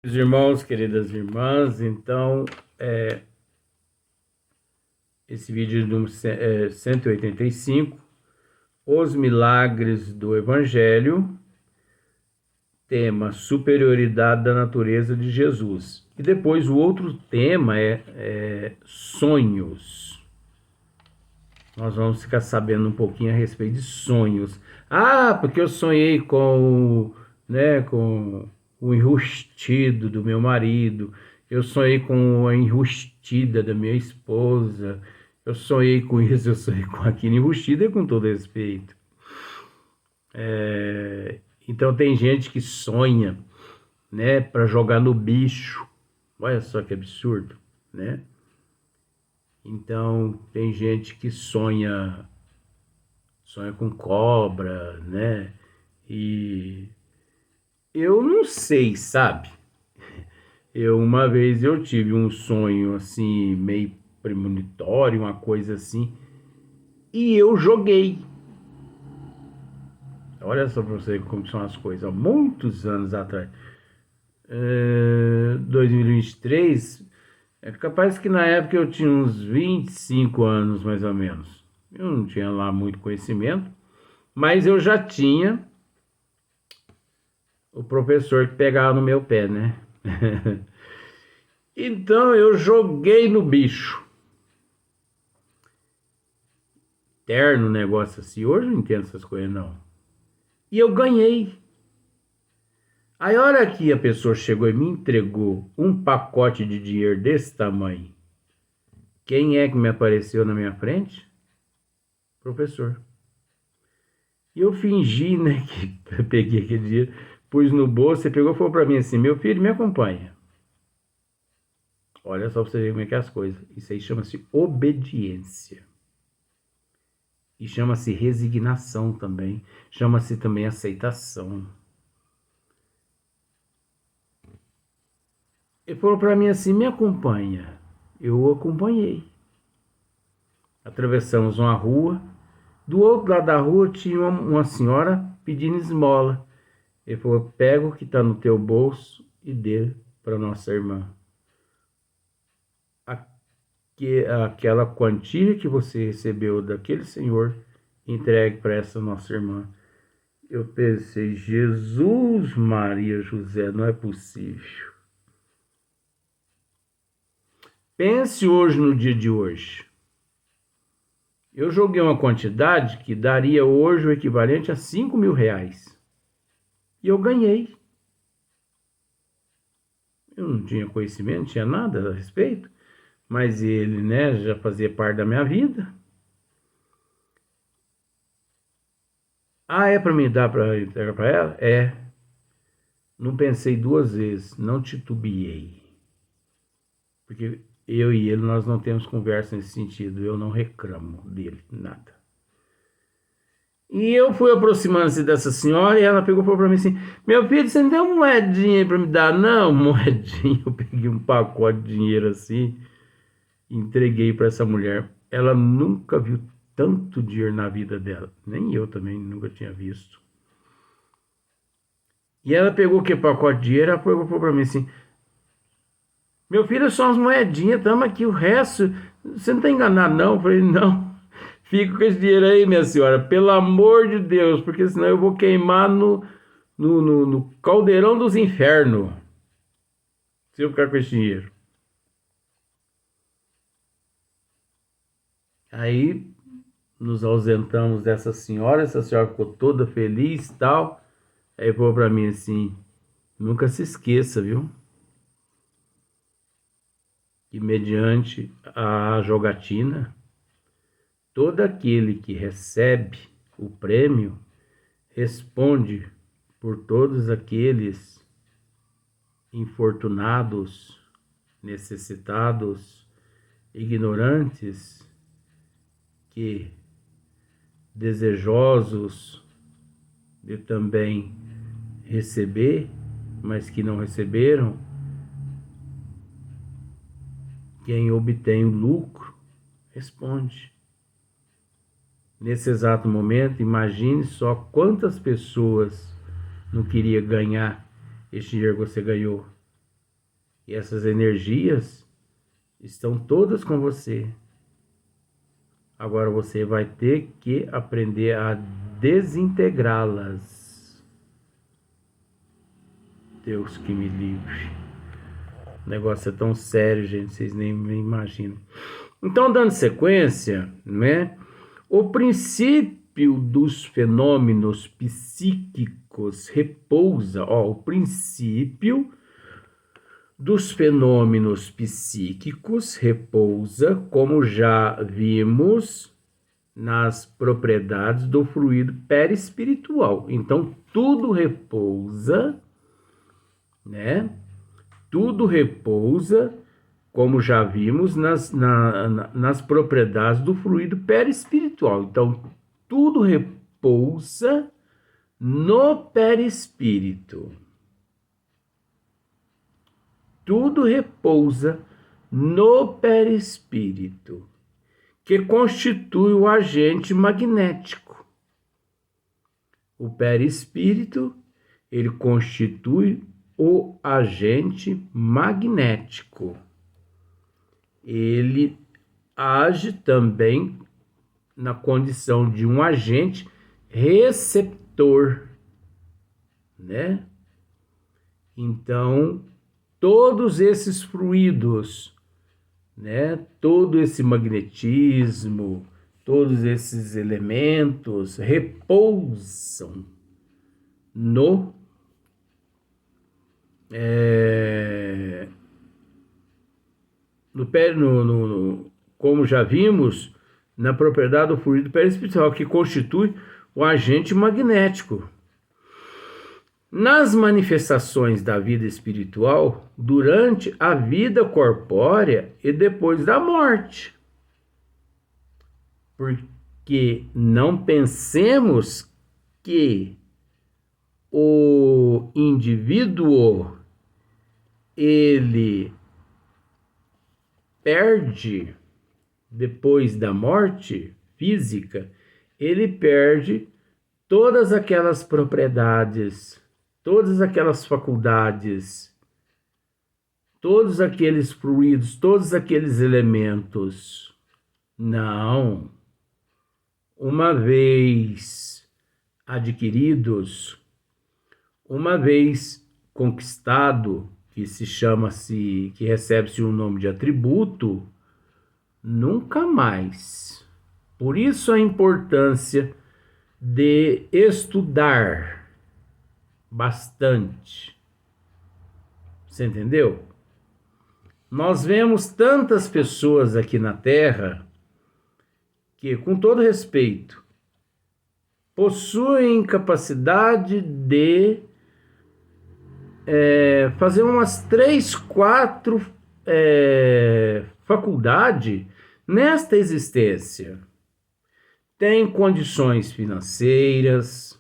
Meus irmãos, queridas irmãs, então, esse vídeo número 185, Os Milagres do Evangelho, tema Superioridade da Natureza de Jesus. E depois o outro tema é sonhos. Nós vamos ficar sabendo um pouquinho a respeito de sonhos. Ah, porque eu sonhei com o enrustido do meu marido. Eu sonhei com a enrustida da minha esposa. Eu sonhei com isso, eu sonhei com aquilo. Enrustida com todo respeito. Então tem gente que sonha, né, para jogar no bicho. Olha só que absurdo, né? Então tem gente que sonha com cobra, né? E eu não sei, sabe? Uma vez eu tive um sonho assim, meio premonitório, uma coisa assim, e eu joguei. Olha só pra você como são as coisas, há muitos anos atrás. 2023, é capaz que na época eu tinha uns 25 anos mais ou menos. Eu não tinha lá muito conhecimento, mas eu já tinha o professor que pegava no meu pé, né? Então eu joguei no bicho. Terno negócio assim. Hoje eu não entendo essas coisas, não. E eu ganhei. Aí a hora que a pessoa chegou e me entregou um pacote de dinheiro desse tamanho, quem é que me apareceu na minha frente? Professor. E eu fingi, né, que eu peguei aquele dinheiro, pus no bolso, e pegou e falou pra mim assim: meu filho, me acompanha. Olha só pra você ver como é que é as coisas. Isso aí chama-se obediência. E chama-se resignação também. Chama-se também aceitação. Ele falou para mim assim: me acompanha. Eu o acompanhei. Atravessamos uma rua. Do outro lado da rua tinha uma senhora pedindo esmola. Ele falou: pega o que está no teu bolso e dê para nossa irmã. Aquela quantia que você recebeu daquele senhor, entregue para essa nossa irmã. Eu pensei: Jesus, Maria, José, não é possível. Pense hoje, no dia de hoje. Eu joguei uma quantidade que daria hoje o equivalente a 5.000 reais. E eu ganhei. Eu não tinha conhecimento, não tinha nada a respeito. Mas ele, né, já fazia parte da minha vida. Ah, é para me dar para entregar para ela? É. Não pensei duas vezes, não titubeei. Porque eu e ele, nós não temos conversa nesse sentido. Eu não reclamo dele, nada. E eu fui aproximando-se dessa senhora e ela pegou e falou para mim assim: meu filho, você não tem uma moedinha para me dar? Não, moedinha. Eu peguei um pacote de dinheiro assim e entreguei para essa mulher. Ela nunca viu tanto dinheiro na vida dela. Nem eu também nunca tinha visto. E ela pegou aquele pacote de dinheiro e ela falou para mim assim: meu filho, só umas moedinhas, toma aqui o resto. Você não está enganado, não? Eu falei: não. Fico com esse dinheiro aí, minha senhora, pelo amor de Deus, porque senão eu vou queimar no caldeirão dos infernos se eu ficar com esse dinheiro. Aí nos ausentamos dessa senhora, essa senhora ficou toda feliz e tal. Aí falou para mim assim: nunca se esqueça, viu? Que mediante a jogatina, todo aquele que recebe o prêmio responde por todos aqueles infortunados, necessitados, ignorantes, que desejosos de também receber, mas que não receberam, quem obtém o lucro responde. Nesse exato momento, imagine só quantas pessoas não queria ganhar este dinheiro que você ganhou. E essas energias estão todas com você. Agora você vai ter que aprender a desintegrá-las. Deus que me livre. O negócio é tão sério, gente, vocês nem imaginam. Então, dando sequência, né? O princípio dos fenômenos psíquicos repousa, o princípio dos fenômenos psíquicos repousa, como já vimos, nas propriedades do fluido perispiritual. Então, tudo repousa, né? Tudo repousa, como já vimos, nas propriedades do fluido perispiritual. Então, tudo repousa no perispírito. Tudo repousa no perispírito, que constitui o agente magnético. O perispírito, ele constitui o agente magnético. Ele age também na condição de um agente receptor, né? Então, todos esses fluidos, né? Todo esse magnetismo, todos esses elementos repousam no como já vimos, na propriedade do fluido perispiritual, que constitui o agente magnético. Nas manifestações da vida espiritual, durante a vida corpórea e depois da morte. Porque não pensemos que o indivíduo ele perde depois da morte física, ele perde todas aquelas propriedades, todas aquelas faculdades, todos aqueles fluidos, todos aqueles elementos. Não. Uma vez adquiridos, uma vez conquistado, que recebe-se o nome de atributo, nunca mais. Por isso a importância de estudar bastante. Você entendeu? Nós vemos tantas pessoas aqui na Terra que, com todo respeito, possuem capacidade de fazer umas 3, 4 faculdades nesta existência. Tem condições financeiras,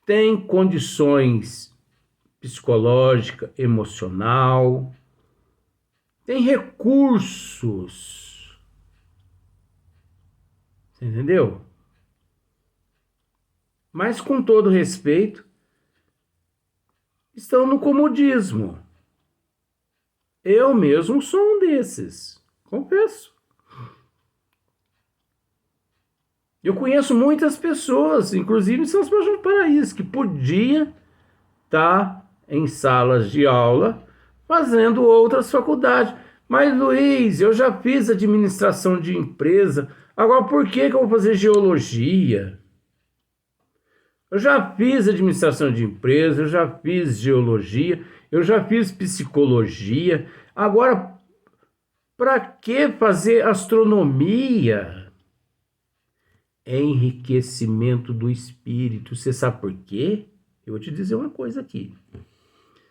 tem condições psicológica, emocional, tem recursos. Você entendeu? Mas, com todo respeito, estão no comodismo. Eu mesmo sou um desses, confesso. Eu conheço muitas pessoas, inclusive em São Sebastião do Paraíso, que podia estar em salas de aula fazendo outras faculdades. Mas, Luiz, eu já fiz administração de empresa, agora por que eu vou fazer geologia? Eu já fiz administração de empresa, eu já fiz geologia, eu já fiz psicologia. Agora, para que fazer astronomia? É enriquecimento do espírito. Você sabe por quê? Eu vou te dizer uma coisa aqui.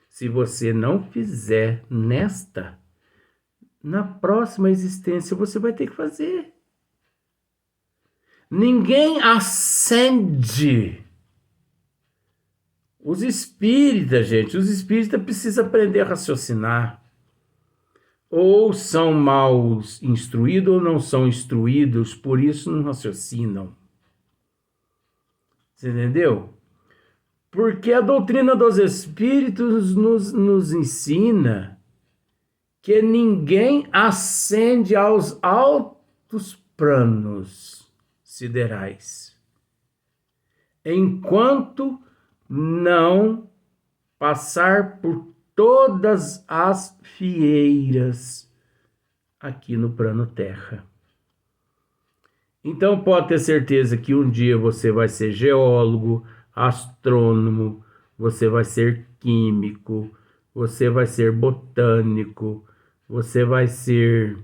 Se você não fizer na próxima existência você vai ter que fazer. Ninguém ascende. Os espíritas, gente, os espíritas precisam aprender a raciocinar. Ou são mal instruídos ou não são instruídos, por isso não raciocinam. Você entendeu? Porque a doutrina dos espíritos nos ensina que ninguém ascende aos altos planos siderais enquanto não passar por todas as fieiras aqui no plano Terra. Então pode ter certeza que um dia você vai ser geólogo, astrônomo, você vai ser químico, você vai ser botânico, você vai ser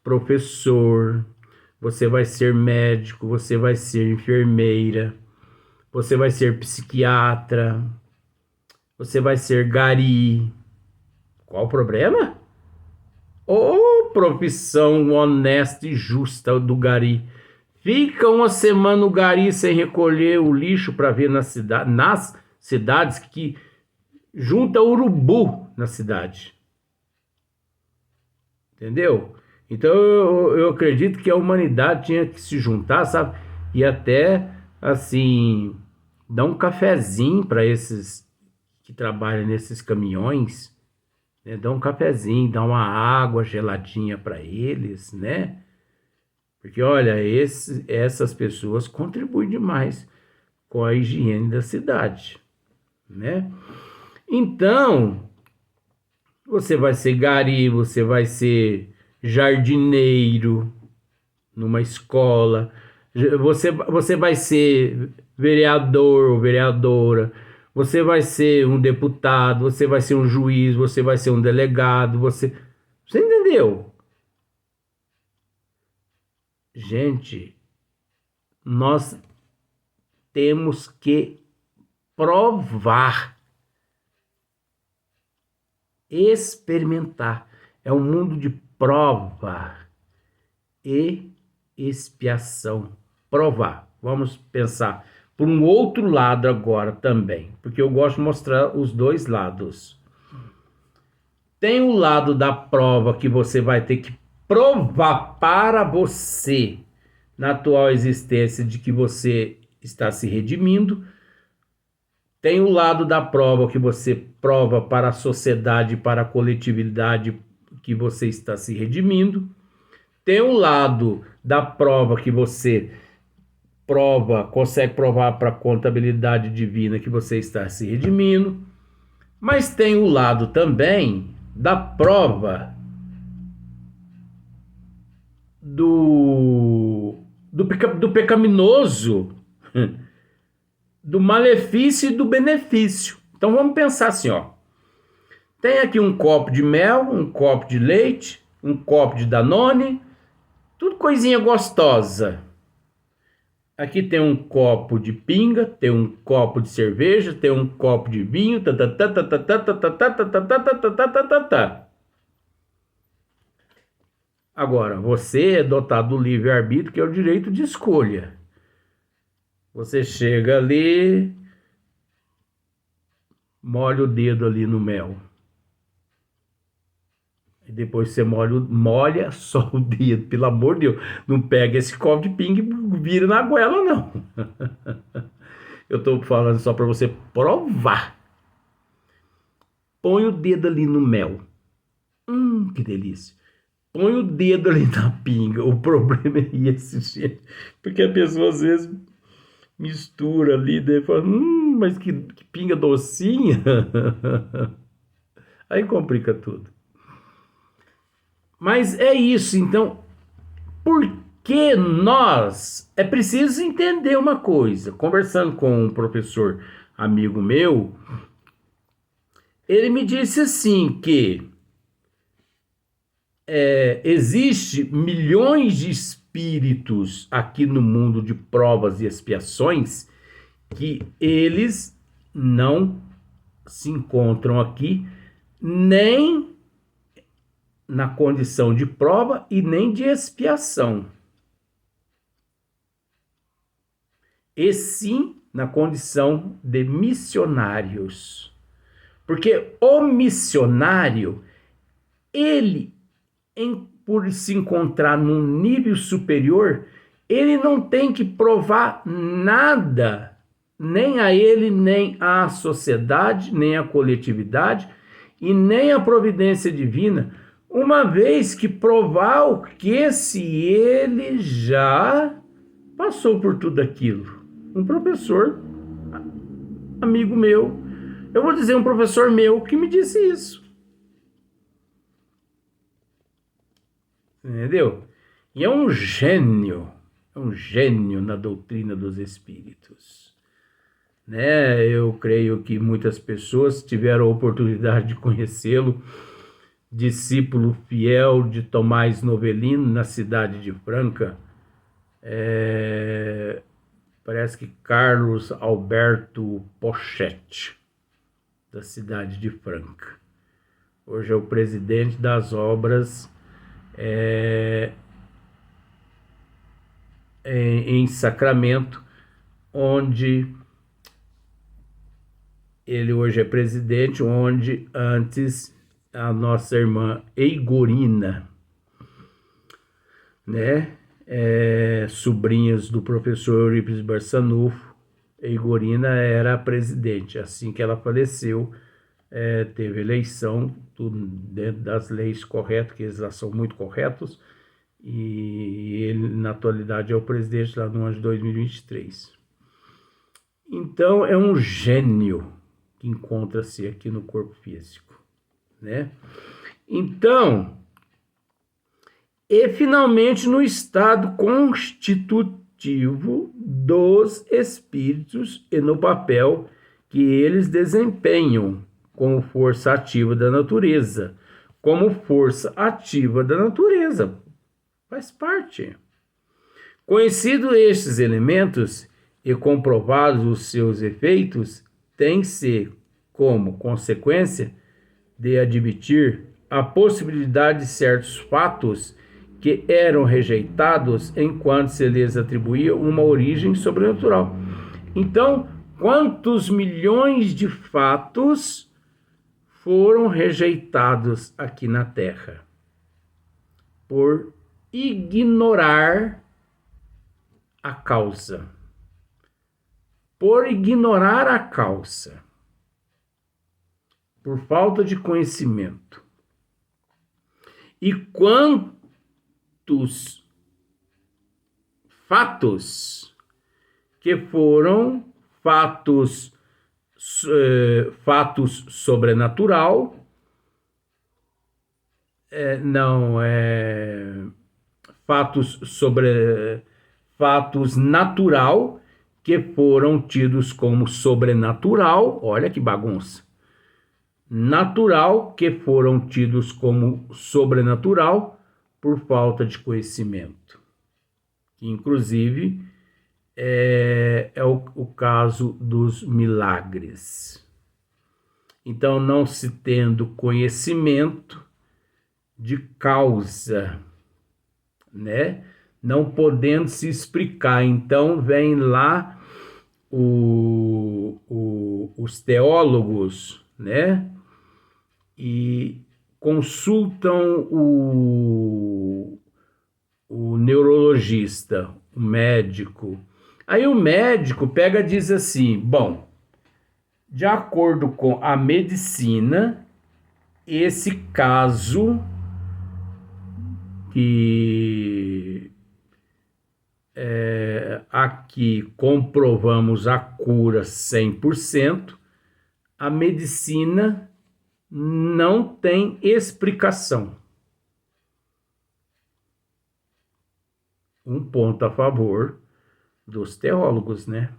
professor, você vai ser médico, você vai ser enfermeira, você vai ser psiquiatra, você vai ser gari. Qual o problema? Ô, profissão honesta e justa do gari. Fica uma semana o gari sem recolher o lixo para ver nas cidades que junta urubu na cidade. Entendeu? Então eu acredito que a humanidade tinha que se juntar, sabe? E até, assim, dar um cafezinho para esses que trabalham nesses caminhões, né? Dar um cafezinho, dar uma água geladinha para eles, né? Porque, olha, essas pessoas contribuem demais com a higiene da cidade, né? Então, você vai ser gari, você vai ser jardineiro numa escola, você vai ser vereador ou vereadora, você vai ser um deputado, você vai ser um juiz, você vai ser um delegado, você entendeu? Gente, nós temos que provar, experimentar. É um mundo de prova e expiação. Provar. Vamos pensar por um outro lado agora também, porque eu gosto de mostrar os dois lados. Tem o lado da prova que você vai ter que provar para você, na atual existência, de que você está se redimindo. Tem o lado da prova que você prova para a sociedade, para a coletividade, que você está se redimindo. Tem o lado da prova que você consegue provar para a contabilidade divina que você está se redimindo. Mas tem o lado também da prova do pecaminoso, do malefício e do benefício. Então vamos pensar assim, ó. Tem aqui um copo de mel, um copo de leite, um copo de Danone, tudo coisinha gostosa. Aqui tem um copo de pinga, tem um copo de cerveja, tem um copo de vinho, Agora, você é dotado do livre-arbítrio, que é o direito de escolha. Você chega ali, molha o dedo ali no mel. E depois você molha só o dedo, pelo amor de Deus. Não pega esse copo de pinga e vira na goela, não. Eu estou falando só para você provar. Põe o dedo ali no mel. Que delícia. Põe o dedo ali na pinga. O problema é esse, gente. Porque a pessoa às vezes mistura ali, daí fala, mas que pinga docinha. Aí complica tudo. Mas é isso, então, por que nós... É preciso entender uma coisa. Conversando com um professor amigo meu, ele me disse assim que existe milhões de espíritos aqui no mundo de provas e expiações que eles não se encontram aqui nem na condição de prova e nem de expiação, e sim na condição de missionários. Porque o missionário, ele, por se encontrar num nível superior, ele não tem que provar nada nem a ele, nem à sociedade, nem à coletividade e nem à providência divina, uma vez que provar o que se ele já passou por tudo aquilo. Um professor, amigo meu, eu vou dizer um professor meu que me disse isso. Entendeu? E é um gênio na doutrina dos espíritos. Né? Eu creio que muitas pessoas tiveram a oportunidade de conhecê-lo, discípulo fiel de Tomás Novelino, na cidade de Franca. Parece que Carlos Alberto Pochete, da cidade de Franca. Hoje é o presidente das obras em Sacramento, onde ele hoje é presidente, onde antes a nossa irmã Eigorina, né, sobrinhas do professor Eurípides Barçanufo, Eigorina era a presidente. Assim que ela faleceu, teve eleição, tudo dentro das leis corretas, que eles lá são muito corretos, e ele, na atualidade, é o presidente lá no ano de 2023. Então, é um gênio que encontra-se aqui no corpo físico, né? Então, e finalmente no estado constitutivo dos espíritos e no papel que eles desempenham como força ativa da natureza. Como força ativa da natureza. Faz parte. Conhecidos estes elementos e comprovados os seus efeitos, tem-se como consequência de admitir a possibilidade de certos fatos que eram rejeitados enquanto se lhes atribuía uma origem sobrenatural. Então, quantos milhões de fatos foram rejeitados aqui na Terra por ignorar a causa. Por ignorar a causa. Por falta de conhecimento. E quantos fatos que foram fatos sobrenatural, fatos natural que foram tidos como sobrenatural, olha que bagunça, natural que foram tidos como sobrenatural por falta de conhecimento, que inclusive é o caso dos milagres. Então, não se tendo conhecimento de causa, né? Não podendo se explicar. Então, vem lá os teólogos, né? E consultam o neurologista, o médico. Aí o médico pega e diz assim, bom, de acordo com a medicina, esse caso que aqui comprovamos a cura 100%, a medicina não tem explicação. Um ponto a favor dos teólogos, né?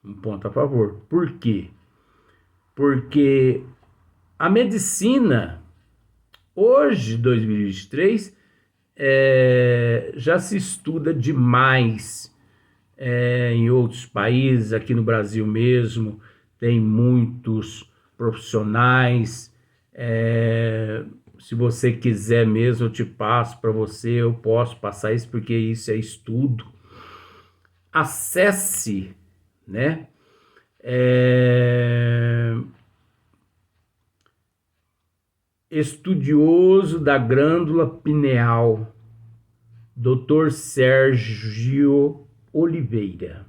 Um ponto a favor. Por quê? Porque a medicina, hoje, 2023, já se estuda demais em outros países, aqui no Brasil mesmo, tem muitos profissionais. Se você quiser mesmo, eu te passo para você, eu posso passar isso, porque isso é estudo. Acesse, né? Estudioso da glândula pineal, Dr. Sérgio Oliveira.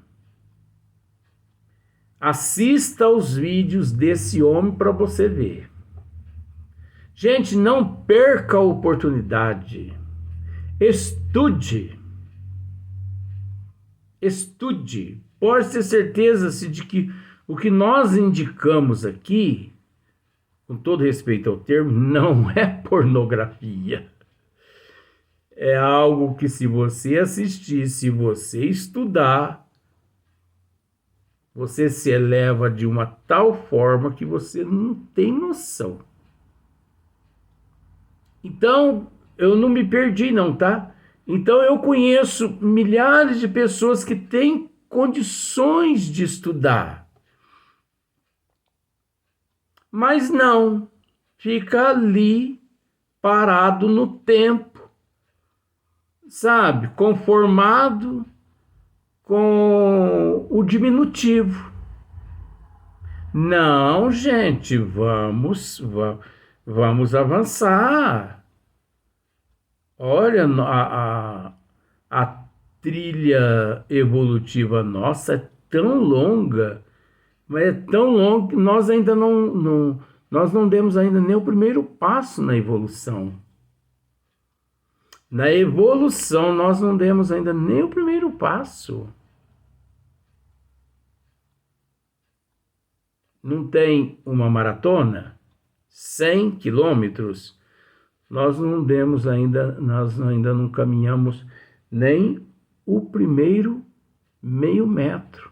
Assista aos vídeos desse homem para você ver. Gente, não perca a oportunidade. Estude. Estude. Pode ter certeza de que o que nós indicamos aqui, com todo respeito ao termo, não é pornografia. É algo que, se você assistir, se você estudar, você se eleva de uma tal forma que você não tem noção. Então, eu não me perdi não, tá? Então, eu conheço milhares de pessoas que têm condições de estudar. Mas não, fica ali, parado no tempo, sabe? Conformado com o diminutivo. Não, gente, vamos avançar. Olha, a trilha evolutiva nossa é tão longa, mas é tão longa que nós ainda nós não demos ainda nem o primeiro passo na evolução. Na evolução, nós não demos ainda nem o primeiro passo. Não tem uma maratona? 100 quilômetros? Nós ainda não caminhamos nem o primeiro meio metro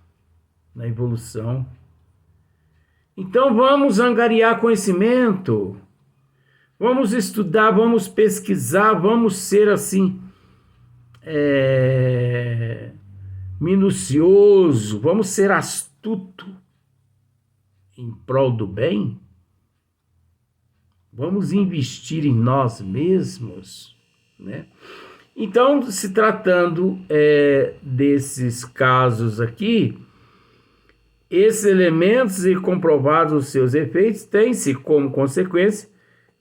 na evolução. Então vamos angariar conhecimento, vamos estudar, vamos pesquisar, vamos ser assim, minucioso, vamos ser astuto em prol do bem. Vamos investir em nós mesmos, né? Então, se tratando desses casos aqui, esses elementos e comprovados os seus efeitos têm-se como consequência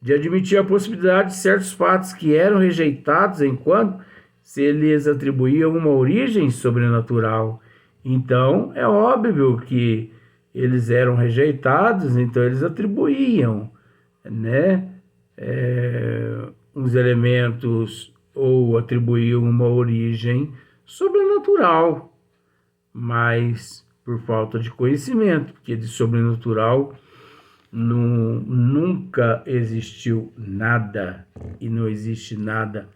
de admitir a possibilidade de certos fatos que eram rejeitados enquanto se lhes atribuía uma origem sobrenatural. Então, é óbvio que eles eram rejeitados, então eles atribuíam, né, uns elementos ou atribuíam uma origem sobrenatural, mas por falta de conhecimento, porque de sobrenatural nunca existiu nada e não existe nada.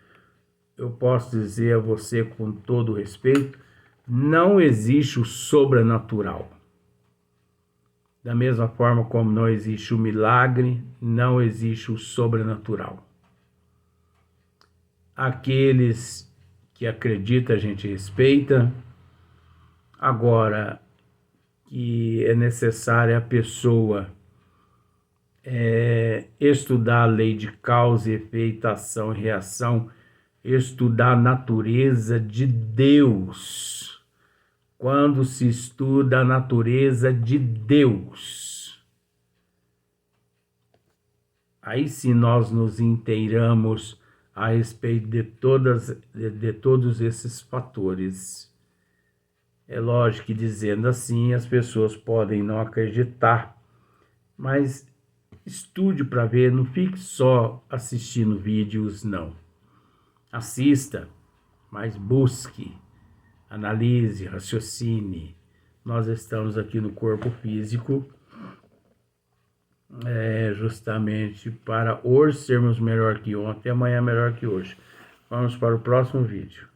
Eu posso dizer a você com todo respeito, não existe o sobrenatural. Da mesma forma como não existe o milagre, não existe o sobrenatural. Aqueles que acreditam, a gente respeita. Agora, que é necessária a pessoa estudar a lei de causa e efeito, ação e reação, estudar a natureza de Deus. Quando se estuda a natureza de Deus, aí sim nós nos inteiramos a respeito de todos esses fatores. É lógico que, dizendo assim, as pessoas podem não acreditar, mas estude para ver, não fique só assistindo vídeos, não. Assista, mas busque. Analise, raciocine. Nós estamos aqui no corpo físico justamente para hoje sermos melhor que ontem e amanhã melhor que hoje. Vamos para o próximo vídeo.